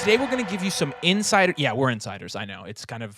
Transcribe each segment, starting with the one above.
today we're going to give you some insider. Yeah, we're insiders. I know. It's kind of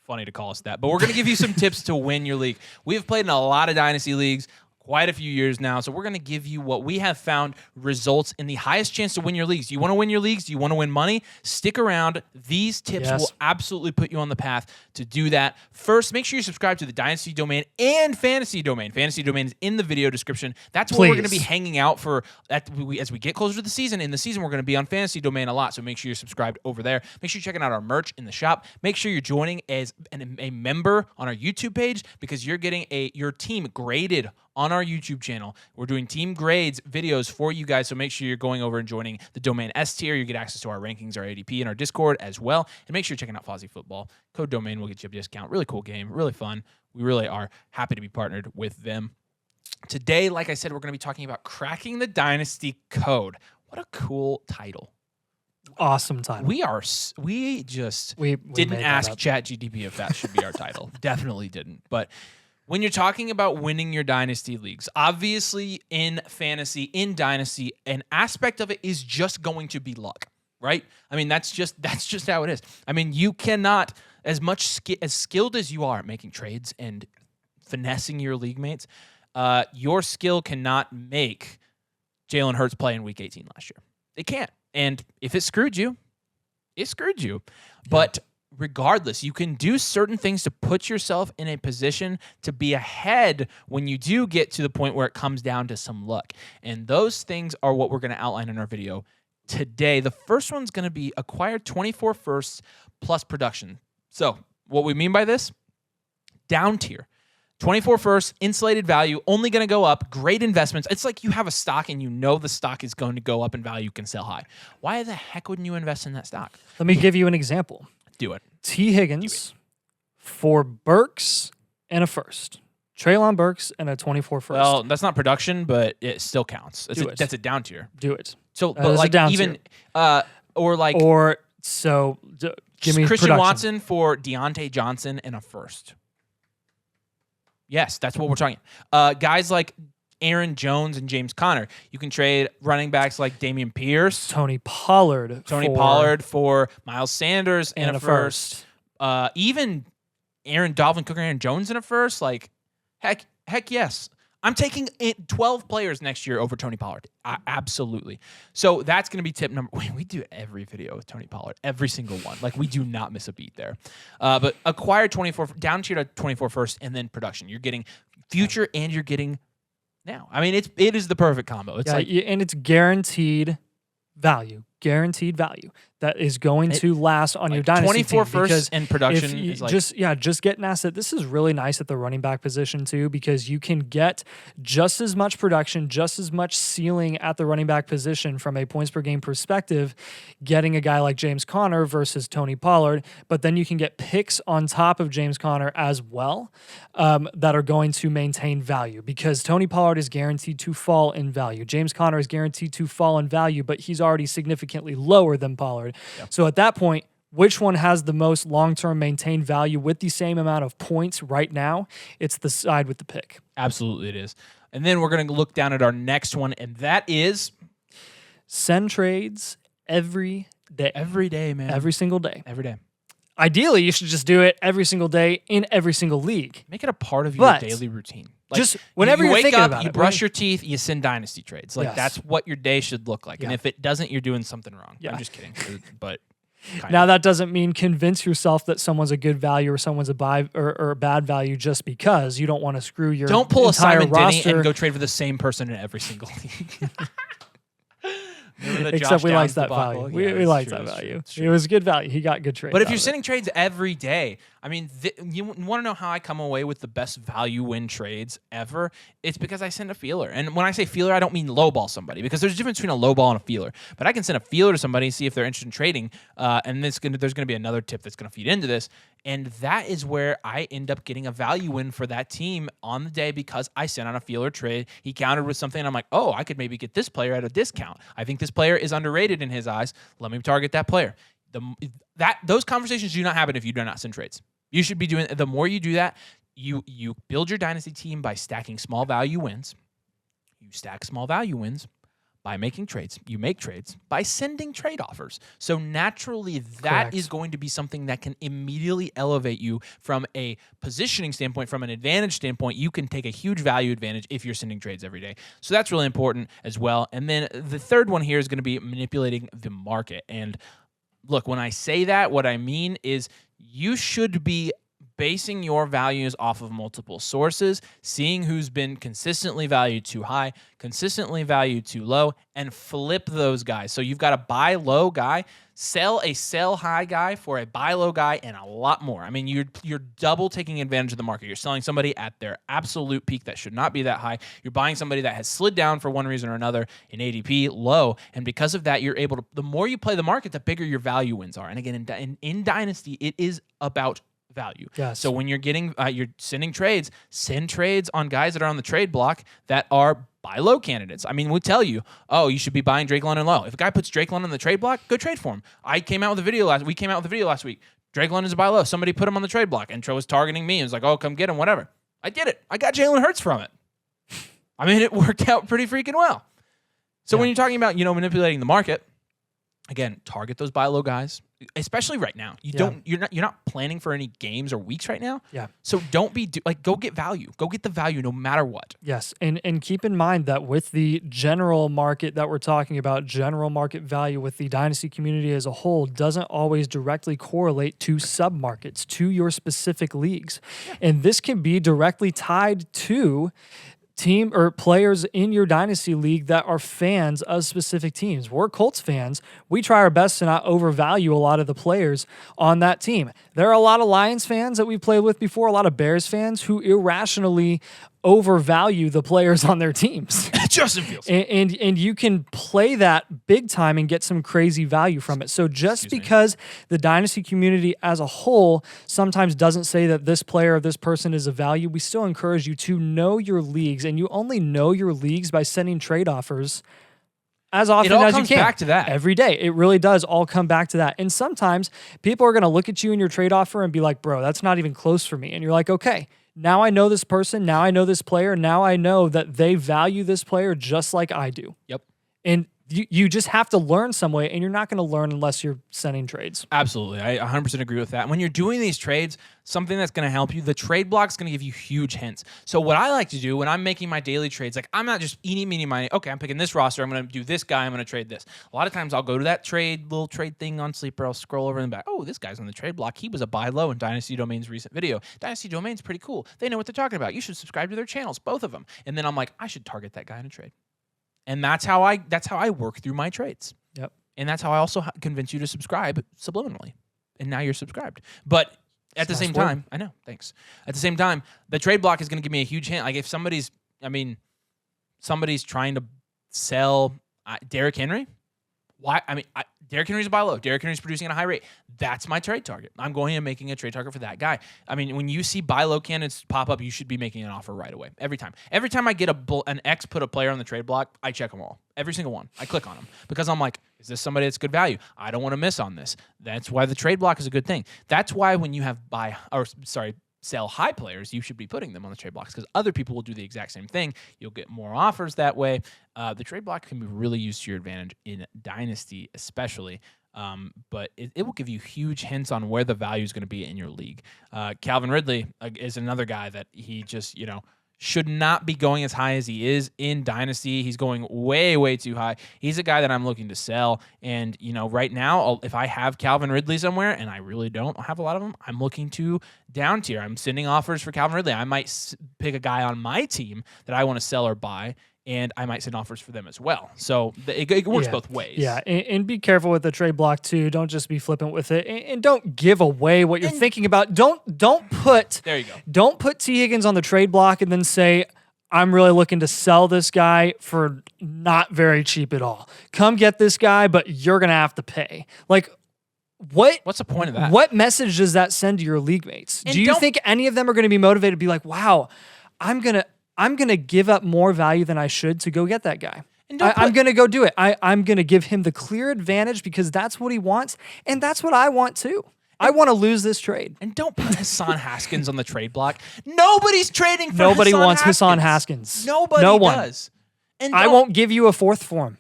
funny to call us that. But we're going to give you some tips to win your league. We have played in a lot of Dynasty leagues, quite a few years now. So we're going to give you what we have found results in the highest chance to win your leagues. Do you want to win your leagues? Do you want to win money? Stick around. These tips will absolutely put you on the path to do that. First, make sure you subscribe to the Dynasty domain and Fantasy domain. Fantasy domain is in the video description. That's where we're going to be hanging out for as we get closer to the season. In the season, we're going to be on Fantasy domain a lot. So make sure you're subscribed over there. Make sure you're checking out our merch in the shop. Make sure you're joining as a member on our YouTube page because you're getting your team graded on our YouTube channel. We're doing team grades videos for you guys, so make sure you're going over and joining the Domain S tier. You get access to our rankings, our ADP, and our Discord as well. And make sure you're checking out Fozzie Football. Code Domain will get you a discount. Really cool game, really fun. We really are happy to be partnered with them. Today, like I said, we're going to be talking about cracking the Dynasty code. What a cool title. Awesome title. We didn't ask ChatGPT if that should be our title. Definitely didn't. But when you're talking about winning your Dynasty leagues, obviously in fantasy, in Dynasty, an aspect of it is just going to be luck, right? I mean, that's just how it is. I mean, you cannot, as skilled as you are at making trades and finessing your league mates, your skill cannot make Jalen Hurts play in Week 18 last year. It can't. And if it screwed you, it screwed you. But regardless, you can do certain things to put yourself in a position to be ahead when you do get to the point where it comes down to some luck. And those things are what we're going to outline in our video today. The first one's going to be acquire 24 firsts plus production. So what we mean by this, down tier. 24 firsts, insulated value, only going to go up, great investments. It's like you have a stock and you know the stock is going to go up in value, you can sell high. Why the heck wouldn't you invest in that stock? Let me give you an example. Do it. T. Higgins for Burks and a first. Treylon Burks and a 24 first. Well, that's not production, but it still counts. That's a down tier. Do it. So, but like even give me Christian production. Watson for Deontay Johnson and a first. Yes, that's what we're talking. Guys like Aaron Jones and James Conner. You can trade running backs like Dameon Pierce, Tony Pollard for Miles Sanders and a first. Even Dalvin Cook and Aaron Jones in a first. Like, heck yes. I'm taking 12 players next year over Tony Pollard. Absolutely. So that's going to be tip number. We do every video with Tony Pollard, every single one. Like, we do not miss a beat there. But acquire 24, down tier to 24 first, and then production. You're getting future and you're getting now. I mean, it is the perfect combo. It's and it's guaranteed value. Guaranteed value that is going to last on your Dynasty 24 team. first and production is like just get an asset. This is really nice at the running back position too, because you can get just as much production, just as much ceiling at the running back position from a points per game perspective, getting a guy like James Conner versus Tony Pollard, but then you can get picks on top of James Conner as well that are going to maintain value, because Tony Pollard is guaranteed to fall in value. James Conner is guaranteed to fall in value, but he's already significantly lower than Pollard. Yep. So at that point, which one has the most long-term maintained value with the same amount of points right now? It's the side with the pick. Absolutely it is. And then we're going to look down at our next one, and that is send trades every day. Every day, man. Every single day. Every day. Ideally, you should just do it every single day in every single league. Make it a part of your daily routine. Like, just whenever you you're wake thinking up, about you brush your teeth, you send Dynasty trades. Like, that's what your day should look like. And if it doesn't, you're doing something wrong. I'm just kidding. But now that doesn't mean convince yourself that someone's a good value or someone's a buy or a bad value just because you don't want to screw your Don't pull a Simon roster. Denny and go trade for the same person in every single league. Except we liked that value. We liked that value. It was good value. He got good trades. But if you're sending trades every day, I mean, you want to know how I come away with the best value win trades ever? It's because I send a feeler. And when I say feeler, I don't mean lowball somebody, because there's a difference between a lowball and a feeler. But I can send a feeler to somebody and see if they're interested in trading. And there's going to be another tip that's going to feed into this. And that is where I end up getting a value win for that team on the day, because I sent on a feeler trade. He countered with something, and I'm like, oh, I could maybe get this player at a discount. I think this player is underrated in his eyes. Let me target that player. Those conversations do not happen if you do not send trades. You should be doing. The more you do that, you build your Dynasty team by stacking small value wins. You stack small value wins, by making trades. You make trades by sending trade offers. So naturally, that is going to be something that can immediately elevate you from a positioning standpoint, from an advantage standpoint. You can take a huge value advantage if you're sending trades every day. So that's really important as well. And then the third one here is going to be manipulating the market. And look, when I say that, what I mean is you should be basing your values off of multiple sources, seeing who's been consistently valued too high, consistently valued too low, and flip those guys. So you've got a buy low guy, sell a sell high guy for a buy low guy, and a lot more. I mean, you're double taking advantage of the market. You're selling somebody at their absolute peak that should not be that high. You're buying somebody that has slid down for one reason or another in ADP low, and because of that, you're able to. The more you play the market, the bigger your value wins are. And again, in Dynasty, it is about value. Yes. So when you're you're sending trades, send trades on guys that are on the trade block that are buy low candidates. I mean, we tell you, oh, you should be buying Drake London low. If a guy puts Drake London on the trade block, go trade for him. We came out with a video last week. Drake London's a buy low. Somebody put him on the trade block, and Tro was targeting me and was like, oh, come get him, whatever. I did it. I got Jalen Hurts from it. I mean, it worked out pretty freaking well. So when you're talking about, manipulating the market, again, target those buy low guys, especially right now. You're not planning for any games or weeks right now. Yeah. So don't be go get value. Go get the value no matter what. Yes. And keep in mind that with the general market that we're talking about, general market value with the Dynasty community as a whole doesn't always directly correlate to sub-markets, to your specific leagues. Yeah. And this can be directly tied to team or players in your Dynasty league that are fans of specific teams. We're Colts fans. We try our best to not overvalue a lot of the players on that team. There are a lot of Lions fans that we've played with before, a lot of Bears fans who irrationally overvalue the players on their teams. Justin Fields. And you can play that big time and get some crazy value from it. So just because the Dynasty community as a whole sometimes doesn't say that this player or this person is a value, we still encourage you to know your leagues. And you only know your leagues by sending trade offers as often as you can. It all comes back to that. Every day. It really does all come back to that. And sometimes people are going to look at you in your trade offer and be like, bro, that's not even close for me. And you're like, okay, now I know this person. Now I know this player. Now I know that they value this player just like I do. Yep. And you just have to learn some way, and you're not going to learn unless you're sending trades. Absolutely. I 100% agree with that. When you're doing these trades, something that's going to help you, the trade block is going to give you huge hints. So what I like to do when I'm making my daily trades, like I'm not just eating, meaning my, okay, I'm picking this roster, I'm going to do this guy, I'm going to trade this. A lot of times I'll go to that little trade thing on Sleeper, I'll scroll over in the back. Oh, this guy's on the trade block. He was a buy low in Dynasty Domain's recent video. Dynasty Domain's pretty cool. They know what they're talking about. You should subscribe to their channels, both of them. And then I'm like, I should target that guy in a trade. And that's how I work through my trades. Yep. And that's how I also convince you to subscribe subliminally. And now you're subscribed. But at the same time, I know, thanks. At the same time, the trade block is going to give me a huge hint. Like if somebody's trying to sell Derrick Henry, why? I mean, Derrick Henry's a buy low. Derrick Henry's producing at a high rate. That's my trade target. I'm going and making a trade target for that guy. I mean, when you see buy low candidates pop up, you should be making an offer right away. Every time. Every time I get an X put a player on the trade block, I check them all. Every single one. I click on them because I'm like, is this somebody that's good value? I don't want to miss on this. That's why the trade block is a good thing. That's why when you have sell high players, you should be putting them on the trade blocks because other people will do the exact same thing. You'll get more offers that way. The trade block can be really used to your advantage in Dynasty especially, but it will give you huge hints on where the value is going to be in your league. Calvin Ridley is another guy that he just, should not be going as high as he is in Dynasty. He's going way, way too high. He's a guy that I'm looking to sell. And, right now, if I have Calvin Ridley somewhere, and I really don't have a lot of them, I'm looking to down tier. I'm sending offers for Calvin Ridley. I might pick a guy on my team that I want to sell or buy, and I might send offers for them as well. So it works both ways. Yeah, and be careful with the trade block too. Don't just be flippant with it, and don't give away what you're thinking about. Don't put there you go. Don't put T. Higgins on the trade block and then say, I'm really looking to sell this guy for not very cheap at all. Come get this guy, but you're gonna have to pay. Like, what's the point of that? What message does that send to your league mates? Do you think any of them are going to be motivated to be like, wow, I'm gonna give up more value than I should to go get that guy. I'm going to go do it. I'm going to give him the clear advantage because that's what he wants, and that's what I want too. I want to lose this trade. And don't put Hassan Haskins on the trade block. Nobody's trading for Nobody Hassan wants Haskins. Hassan Haskins. No one does. And I won't give you a fourth for him.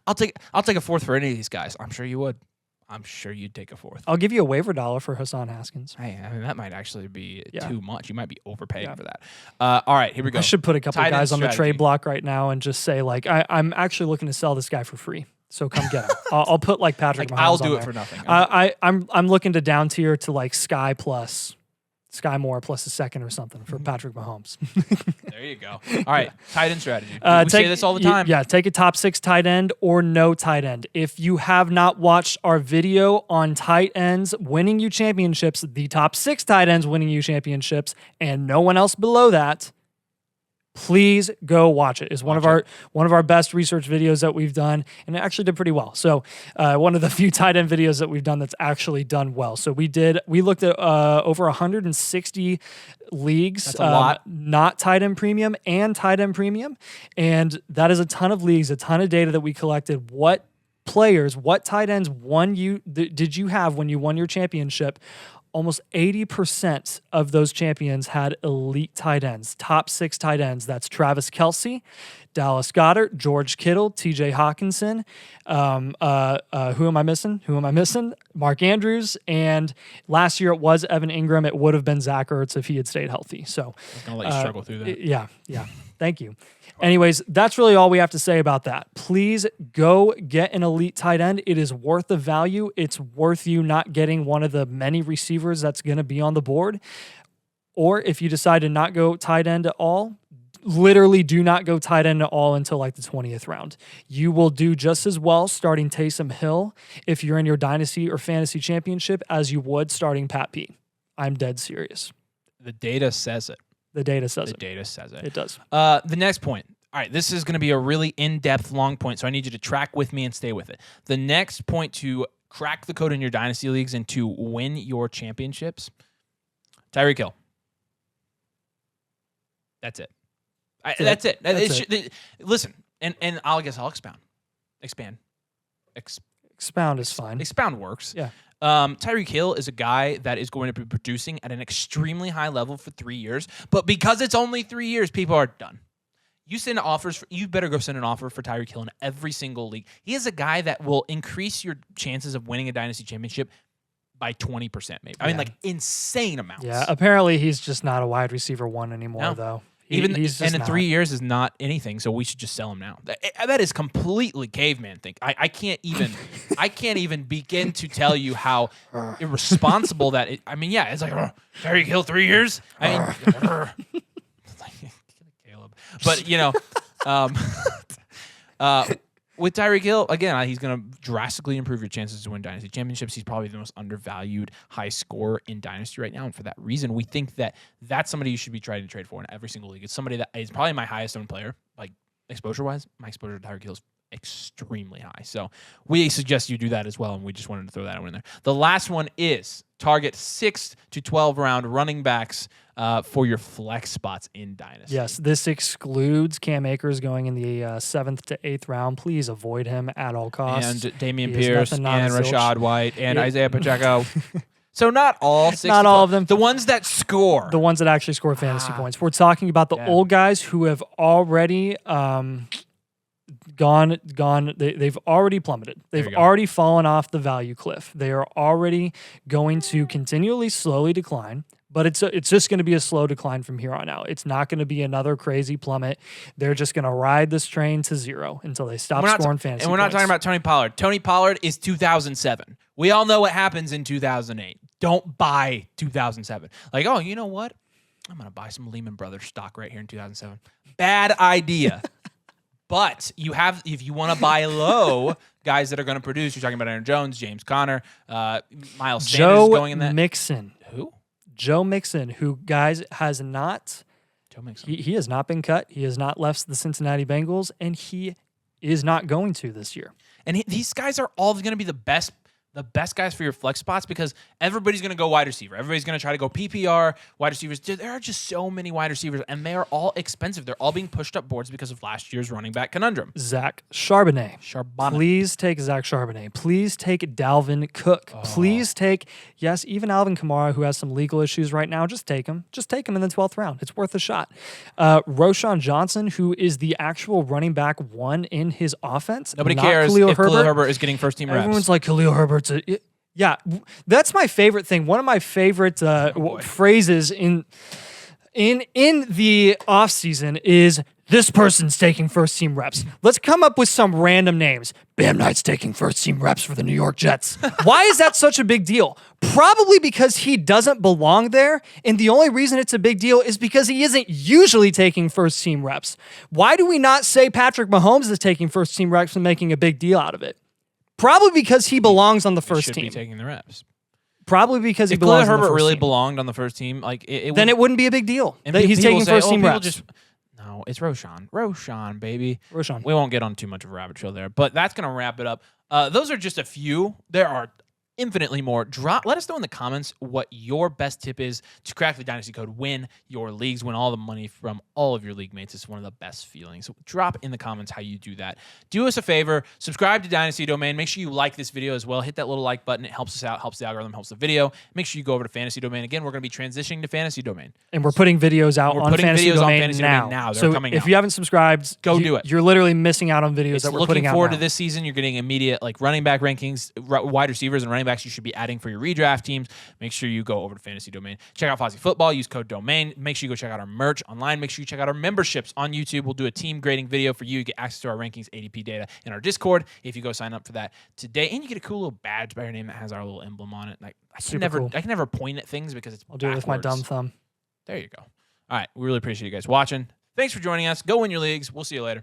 I'll take a fourth for any of these guys. I'm sure you would. I'm sure you'd take a fourth. I'll give you a waiver dollar for Hassan Haskins. Hey, I mean, that might actually be too much. You might be overpaying for that. All right, here we go. I should put a couple of guys on the trade block right now and just say, like, I'm actually looking to sell this guy for free. So come get him. I'll put like Patrick Mahomes I'll do it for nothing. I'm looking to down tier to like Sky Moore plus a second or something for Patrick Mahomes. There you go. All right, tight end strategy. We say this all the time. Yeah, take a top 6 tight end or no tight end. If you have not watched our video on tight ends winning you championships, the top 6 tight ends winning you championships, and no one else below that, please go watch it. It's one of our best research videos that we've done, and it actually did pretty well. So one of the few tight end videos that we've done that's actually done well. So we looked at over 160 leagues, that's a lot. Not tight end premium and tight end premium, and that is a ton of leagues, a ton of data that we collected. What players, what tight ends did you have when you won your championship? Almost 80% of those champions had elite tight ends, top 6 tight ends. That's Travis Kelce, Dallas Goedert, George Kittle, TJ Hawkinson. Who am I missing? Mark Andrews. And last year it was Evan Ingram. It would have been Zach Ertz if he had stayed healthy. So I was going to let you struggle through that. Yeah. Thank you. Anyways, that's really all we have to say about that. Please go get an elite tight end. It is worth the value. It's worth you not getting one of the many receivers that's going to be on the board. Or if you decide to not go tight end at all, literally do not go tight end at all until like the 20th round. You will do just as well starting Taysom Hill if you're in your dynasty or fantasy championship as you would starting Pat P. I'm dead serious. The data says it. The data says it. It does. The next point. All right, this is going to be a really in-depth, long point, so I need you to track with me and stay with it. The next point to crack the code in your dynasty leagues and to win your championships, Tyreek Hill. That's it. That's it. Listen, and I'll expound. Expound is fine. Expound works. Yeah. Tyreek Hill is a guy that is going to be producing at an extremely high level for 3 years, but because it's only 3 years, people are done. You better go send an offer for Tyreek Hill in every single league. He is a guy that will increase your chances of winning a dynasty championship by 20%, maybe. I mean, like insane amounts. Yeah. Apparently, he's just not a wide receiver 1 anymore, though. And in 3 years is not anything, so we should just sell him now. That is completely caveman think. I can't even begin to tell you how irresponsible that is. I mean, yeah, it's like Tyreek Hill 3 years. I mean, Caleb, but with Tyreek Hill, again, he's going to drastically improve your chances to win dynasty championships. He's probably the most undervalued high scorer in dynasty right now, and for that reason, we think that that's somebody you should be trying to trade for in every single league. It's somebody that is probably my highest owned player, like exposure-wise. My exposure to Tyreek Hill is extremely high, so we suggest you do that as well, and we just wanted to throw that one in there. The last one is target 6 to 12 round running backs for your flex spots in Dynasty. Yes, this excludes Cam Akers going in the 7th to 8th round. Please avoid him at all costs. And Dameon Pierce and Rashad White and Isaiah Pacheco. So not all 6. Not all of them. The ones that score. The ones that actually score fantasy points. We're talking about the old guys who have already gone. They've already plummeted. They've already fallen off the value cliff. They are already going to continually slowly decline. But it's just going to be a slow decline from here on out. It's not going to be another crazy plummet. They're just going to ride this train to zero until they stop scoring fantasy And we're not talking about Tony Pollard. Tony Pollard is 2007. We all know what happens in 2008. Don't buy 2007. Like, oh, you know what? I'm going to buy some Lehman Brothers stock right here in 2007. Bad idea. But if you want to buy low, guys that are going to produce, you're talking about Aaron Jones, James Conner, Miles Sanders going in that. Mixon. Who? Joe Mixon, who, guys, has not he has not been cut. He has not left the Cincinnati Bengals, and he is not going to this year. And these guys are all going to be the best the best guys for your flex spots because everybody's going to go wide receiver. Everybody's going to try to go PPR, wide receivers. There are just so many wide receivers, and they are all expensive. They're all being pushed up boards because of last year's running back conundrum. Zach Charbonnet. Please take Zach Charbonnet. Please take Dalvin Cook. Please take, yes, even Alvin Kamara, who has some legal issues right now. Just take him. Just take him in the 12th round. It's worth a shot. Roschon Johnson, who is the actual running back one in his offense. Nobody cares if Khalil Herbert is getting first-team reps. Everyone's like, Khalil Herbert's yeah, that's my favorite thing. One of my favorite phrases in the offseason is, this person's taking first-team reps. Let's come up with some random names. Bam Knight's taking first-team reps for the New York Jets. Why is that such a big deal? Probably because he doesn't belong there, and the only reason it's a big deal is because he isn't usually taking first-team reps. Why do we not say Patrick Mahomes is taking first-team reps and making a big deal out of it? Probably because he belongs on the first team. Should be taking the reps. Probably because he belongs on the first team. If Khalil Herbert really belonged on the first team, like then it wouldn't be a big deal. He's taking first-team reps. No, it's Roschon, baby. Roschon. We won't get on too much of a rabbit trail there, but that's going to wrap it up. Those are just a few. There are infinitely more. Let us know in the comments what your best tip is to crack the Dynasty code, win your leagues, win all the money from all of your league mates. It's one of the best feelings. So drop in the comments how you do that. Do us a favor, subscribe to Dynasty Domain. Make sure you like this video as well. Hit that little like button. It helps us out, helps the algorithm, helps the video. Make sure you go over to Fantasy Domain. Again, we're going to be transitioning to Fantasy Domain. And we're putting videos out on Fantasy Domain now. They're coming out. If you haven't subscribed, go do it. You're literally missing out on videos that we're putting out. Looking forward to this season. You're getting immediate like running back rankings, wide receivers and running backs you should be adding for your redraft teams. Make sure you go over to Fantasy Domain. Check out Fozzie Football. Use code DOMAIN. Make sure you go check out our merch online. Make sure you check out our memberships on YouTube. We'll do a team grading video for you. You get access to our rankings, ADP data, and our Discord if you go sign up for that today. And you get a cool little badge by your name that has our little emblem on it. Like I can never point at things because it's I'll do it with my dumb thumb. There you go. All right. We really appreciate you guys watching. Thanks for joining us. Go win your leagues. We'll see you later.